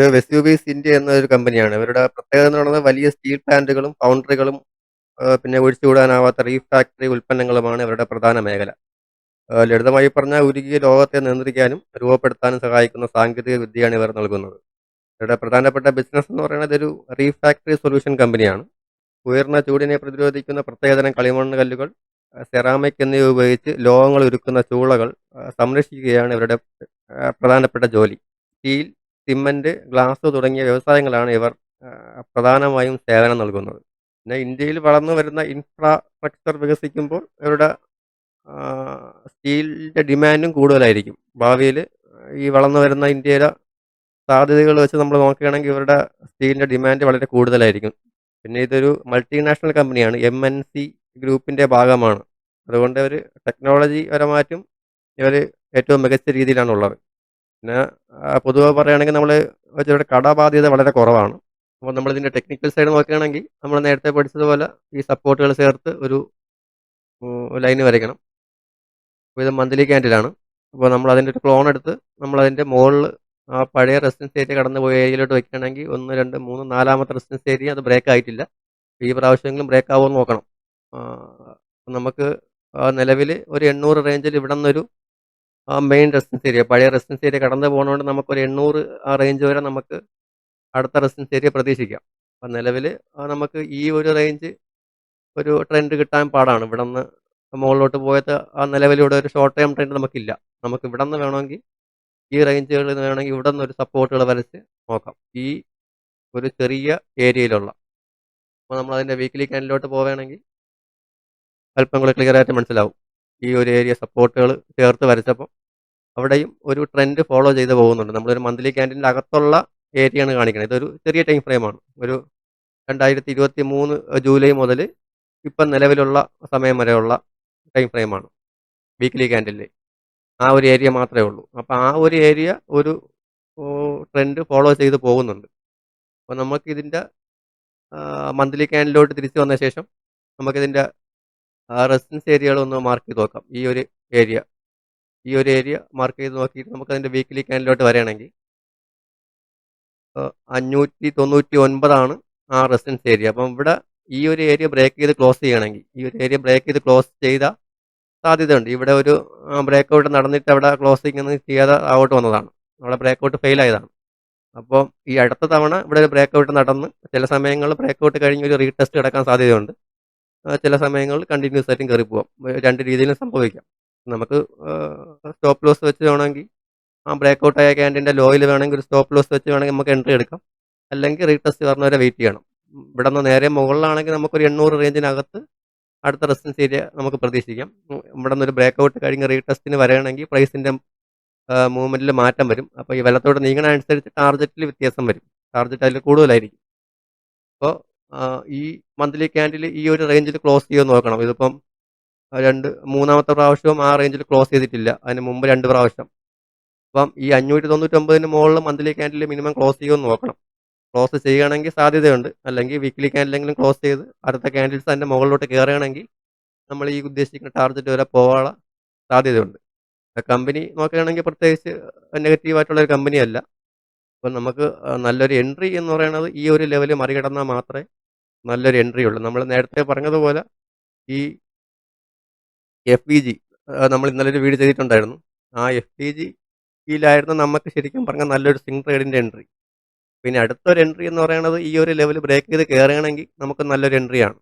ഇത് വെസ്യൂവിസ് ഇന്ത്യ എന്നൊരു കമ്പനിയാണ്. ഇവരുടെ പ്രത്യേകത എന്ന് പറയുന്നത് വലിയ സ്റ്റീൽ പ്ലാന്റുകളും, ഫൗണ്ടറികളും പിന്നെ ഒഴിച്ചുകൂടാനാവാത്ത റീഫാക്ടറി ഉൽപ്പന്നങ്ങളുമാണ് ഇവരുടെ പ്രധാന മേഖല. ലളിതമായി പറഞ്ഞാൽ ഉരുകിയ ലോഹത്തെ നിയന്ത്രിക്കാനും രൂപപ്പെടുത്താനും സഹായിക്കുന്ന സാങ്കേതിക വിദ്യയാണ് ഇവർ നൽകുന്നത്. ഇവരുടെ പ്രധാനപ്പെട്ട ബിസിനസ് എന്ന് പറയുന്നത് ഒരു റീഫാക്ടറി സൊല്യൂഷൻ കമ്പനിയാണ്. ഉയർന്ന ചൂടിനെ പ്രതിരോധിക്കുന്ന പ്രത്യേകതരം കളിമണ്ണ് കല്ലുകൾ, സെറാമിക് എന്നിവ ഉപയോഗിച്ച് ലോഹങ്ങൾ ഉരുക്കുന്ന ചൂളകൾ സംരക്ഷിക്കുകയാണ് ഇവരുടെ പ്രധാനപ്പെട്ട ജോലി. സ്റ്റീൽ, സിമന്റ്, ഗ്ലാസ് തുടങ്ങിയ വ്യവസായങ്ങളാണ് ഇവർ പ്രധാനമായും സേവനം നൽകുന്നത്. പിന്നെ ഇന്ത്യയിൽ വളർന്നു വരുന്ന ഇൻഫ്രാസ്ട്രക്ചർ വികസിക്കുമ്പോൾ ഇവരുടെ സ്റ്റീലിൻ്റെ ഡിമാൻഡും കൂടുതലായിരിക്കും. ഭാവിയിൽ ഈ വളർന്നു വരുന്ന ഇന്ത്യയിലെ സാധ്യതകൾ വെച്ച് നമ്മൾ നോക്കുകയാണെങ്കിൽ ഇവരുടെ സ്റ്റീലിൻ്റെ ഡിമാൻഡ് വളരെ കൂടുതലായിരിക്കും. പിന്നെ ഇതൊരു മൾട്ടിനാഷണൽ കമ്പനിയാണ്. MNC ഗ്രൂപ്പിൻ്റെ ഭാഗമാണ്. അതുകൊണ്ട് ഒരു ടെക്നോളജി പരമായിട്ടും ഇവർ ഏറ്റവും മികച്ച രീതിയിലാണുള്ളത്. പിന്നെ പൊതുവെ പറയുകയാണെങ്കിൽ നമ്മൾ ഇവിടെ കടബാധ്യത വളരെ കുറവാണ്. അപ്പോൾ നമ്മളിതിൻ്റെ ടെക്നിക്കൽ സൈഡ് നോക്കുകയാണെങ്കിൽ നമ്മൾ നേരത്തെ പഠിച്ചതുപോലെ ഈ സപ്പോർട്ടുകൾ ചേർത്ത് ഒരു ലൈന് വരയ്ക്കണം. അപ്പോൾ ഇത് മന്ത്ലി ക്യാൻഡിലാണ്. അപ്പോൾ നമ്മൾ അതിൻ്റെ ഒരു ക്ലോൺ എടുത്ത് നമ്മളതിൻ്റെ മുകളിൽ ആ പഴയ റെസിഡൻസ് ഏരിയ കടന്നു പോയ ഏരിയയിലോട്ട് വെക്കുകയാണെങ്കിൽ 1, 2, 3, 4ാമത്തെ റെസിഡൻസ് ഏരിയ അത് ബ്രേക്ക് ആയിട്ടില്ല. ഈ പ്രാവശ്യമെങ്കിലും ബ്രേക്ക് ആവുമെന്ന് നോക്കണം. നമുക്ക് നിലവിൽ ഒരു 800 റേഞ്ചിൽ ഇവിടെ നിന്നൊരു മെയിൻ റെസിഡൻസ് ഏരിയ പഴയ റെസിഡൻസ് ഏരിയ കടന്നു പോകുന്നതുകൊണ്ട് നമുക്കൊരു 800 ആ റേഞ്ച് വരെ നമുക്ക് അടുത്ത റെസിഡൻസ് ഏരിയ പ്രതീക്ഷിക്കാം. അപ്പം നിലവിൽ നമുക്ക് ഈ ഒരു റേഞ്ച് ഒരു ട്രെൻഡ് കിട്ടാൻ പാടാണ്. ഇവിടെ നിന്ന് മുകളിലോട്ട് പോയത് ആ നിലവിലൂടെ ഒരു ഷോർട്ട് ടൈം ട്രെൻഡ് നമുക്കില്ല. നമുക്ക് ഇവിടെ നിന്ന് വേണമെങ്കിൽ ഈ റേഞ്ചുകളിൽ നിന്ന് വേണമെങ്കിൽ ഇവിടെ നിന്ന് ഒരു സപ്പോർട്ടുകൾ വരച്ച് നോക്കാം. ഈ ഒരു ചെറിയ ഏരിയയിലുള്ള അപ്പോൾ നമ്മളതിൻ്റെ വീക്ക്ലി ക്യാൻഡിലോട്ട് പോവുകയാണെങ്കിൽ അല്പം കൂടെ ക്ലിയർ ആയിട്ട് മനസ്സിലാവും. ഈ ഒരു ഏരിയ സപ്പോർട്ടുകൾ ചേർത്ത് വരച്ചപ്പോൾ അവിടെയും ഒരു ട്രെൻഡ് ഫോളോ ചെയ്ത് പോകുന്നുണ്ട്. നമ്മളൊരു മന്ത്ലി ക്യാൻഡിലിൻ്റെ അകത്തുള്ള ഏരിയയാണ് കാണിക്കുന്നത്. ഇതൊരു ചെറിയ ടൈം ഫ്രെയിമാണ്. ഒരു 2023 ജൂലൈ മുതൽ ഇപ്പം നിലവിലുള്ള സമയം വരെയുള്ള ടൈം ഫ്രെയിമാണ് വീക്ക്ലി ക്യാൻഡിലിൽ. ആ ഒരു ഏരിയ മാത്രമേ ഉള്ളൂ. അപ്പോൾ ആ ഒരു ഏരിയ ഒരു ട്രെൻഡ് ഫോളോ ചെയ്ത് പോകുന്നുണ്ട്. അപ്പോൾ നമുക്കിതിൻ്റെ മന്ത്ലി ക്യാൻഡിലോട്ട് തിരിച്ച് വന്ന ശേഷം നമുക്കിതിൻ്റെ റെസിഡൻസ് ഏരിയകളൊന്ന് മാർക്ക് ചെയ്ത് നോക്കാം. ഈ ഒരു ഏരിയ മാർക്ക് ചെയ്ത് നോക്കിയിട്ട് നമുക്കതിൻ്റെ വീക്ക്ലി ക്യാൻഡിലോട്ട് വരികയാണെങ്കിൽ 599 ആ റെസിഡൻസ് ഏരിയ. അപ്പം ഇവിടെ ഈ ഒരു ഏരിയ ബ്രേക്ക് ചെയ്ത് ക്ലോസ് ചെയ്യണമെങ്കിൽ ഈ ഒരു ഏരിയ ബ്രേക്ക് ചെയ്ത് ക്ലോസ് ചെയ്താൽ സാധ്യതയുണ്ട്. ഇവിടെ ഒരു ബ്രേക്ക് ഔട്ട് നടന്നിട്ട് അവിടെ ക്ലോസിംഗ് ഒന്നും ചെയ്യാതെ ഔട്ട് വന്നതാണ്. അവിടെ ബ്രേക്ക് ഔട്ട് ഫെയിൽ ആയതാണ്. അപ്പോൾ ഈ അടുത്ത തവണ ഇവിടെ ഒരു ബ്രേക്ക് ഔട്ട് നടന്ന് ചില സമയങ്ങളിൽ ബ്രേക്ക് ഔട്ട് കഴിഞ്ഞ് ഒരു റീടെസ്റ്റ് കിടക്കാൻ സാധ്യതയുണ്ട്. ചില സമയങ്ങളിൽ കണ്ടിന്യൂസ് ആയിട്ടും കയറി പോകാം. 2 രീതിയിലും സംഭവിക്കാം. നമുക്ക് സ്റ്റോപ്പ് ലോസ് വെച്ച് വേണമെങ്കിൽ ആ ബ്രേക്ക് ഔട്ട് ആയ ക്യാൻഡിൻ്റെ ലോയിൽ വേണമെങ്കിൽ ഒരു സ്റ്റോപ്പ് ലോസ് വെച്ച് വേണമെങ്കിൽ നമുക്ക് എൻട്രി എടുക്കാം. അല്ലെങ്കിൽ റീടെസ്റ്റ് പറഞ്ഞവരെ വെയിറ്റ് ചെയ്യണം. ഇവിടെ നിന്ന് നേരെ മുകളിലാണെങ്കിൽ നമുക്കൊരു 800 റേഞ്ചിനകത്ത് അടുത്ത റെസിഡൻസ് ഏരിയ നമുക്ക് പ്രതീക്ഷിക്കാം. ഇവിടെ നിന്നൊരു ബ്രേക്ക് ഔട്ട് കഴിഞ്ഞ് റീടെസ്റ്റിന് വരികയാണെങ്കിൽ പ്രൈസിൻ്റെ മൂവ്മെൻറ്റിൽ മാറ്റം വരും. അപ്പോൾ ഈ വലത്തോട്ട് നീങ്ങണ അനുസരിച്ച് ടാർഗറ്റിൽ വ്യത്യാസം വരും. ടാർഗറ്റ് അതിൽ കൂടുതലായിരിക്കും. അപ്പോൾ ഈ മന്ത്ലി ക്യാൻഡിൽ ഈ ഒരു റേഞ്ചിൽ ക്ലോസ് ചെയ്യുമെന്ന് നോക്കണം. ഇതിപ്പം 3ാമത്തെ പ്രാവശ്യവും ആ റേഞ്ചിൽ ക്ലോസ് ചെയ്തിട്ടില്ല. അതിന് മുമ്പ് 2 പ്രാവശ്യം. അപ്പം ഈ 599 മുകളിൽ മന്ത്ലി ക്യാൻഡിൽ മിനിമം ക്ലോസ് ചെയ്യുമെന്ന് നോക്കണം. ക്ലോസ് ചെയ്യുകയാണെങ്കിൽ സാധ്യതയുണ്ട്. അല്ലെങ്കിൽ വീക്ക്ലി ക്യാൻഡിലെങ്കിലും ക്ലോസ് ചെയ്ത് അടുത്ത ക്യാൻഡിൽസ് അതിൻ്റെ മുകളിലോട്ട് കയറുകയാണെങ്കിൽ നമ്മൾ ഈ ഉദ്ദേശിക്കുന്ന ടാർഗറ്റ് വരെ പോകാനുള്ള സാധ്യതയുണ്ട്. കമ്പനി നോക്കുകയാണെങ്കിൽ പ്രത്യേകിച്ച് നെഗറ്റീവായിട്ടുള്ളൊരു കമ്പനിയല്ല. അപ്പം നമുക്ക് നല്ലൊരു എൻട്രി എന്ന് പറയുന്നത് ഈ ഒരു ലെവൽ മറികടന്നാൽ മാത്രമേ നല്ലൊരു എൻട്രി ഉള്ളൂ. നമ്മൾ നേരത്തെ പറഞ്ഞതുപോലെ ഈ FVG നമ്മൾ ഇന്നലെ ഒരു വീഡിയോ ചെയ്തിട്ടുണ്ടായിരുന്നു. ആ FVGയിലായിരുന്നു നമുക്ക് ശരിക്കും പറഞ്ഞാൽ നല്ലൊരു സ്വിംഗ് ട്രേഡിൻ്റെ എൻട്രി. പിന്നെ അടുത്തൊരു എൻട്രി എന്ന് പറയുന്നത് ഈ ഒരു ലെവൽ ബ്രേക്ക് ചെയ്ത് കയറുകയാണെങ്കിൽ നമുക്ക് നല്ലൊരു എൻട്രിയാണ്.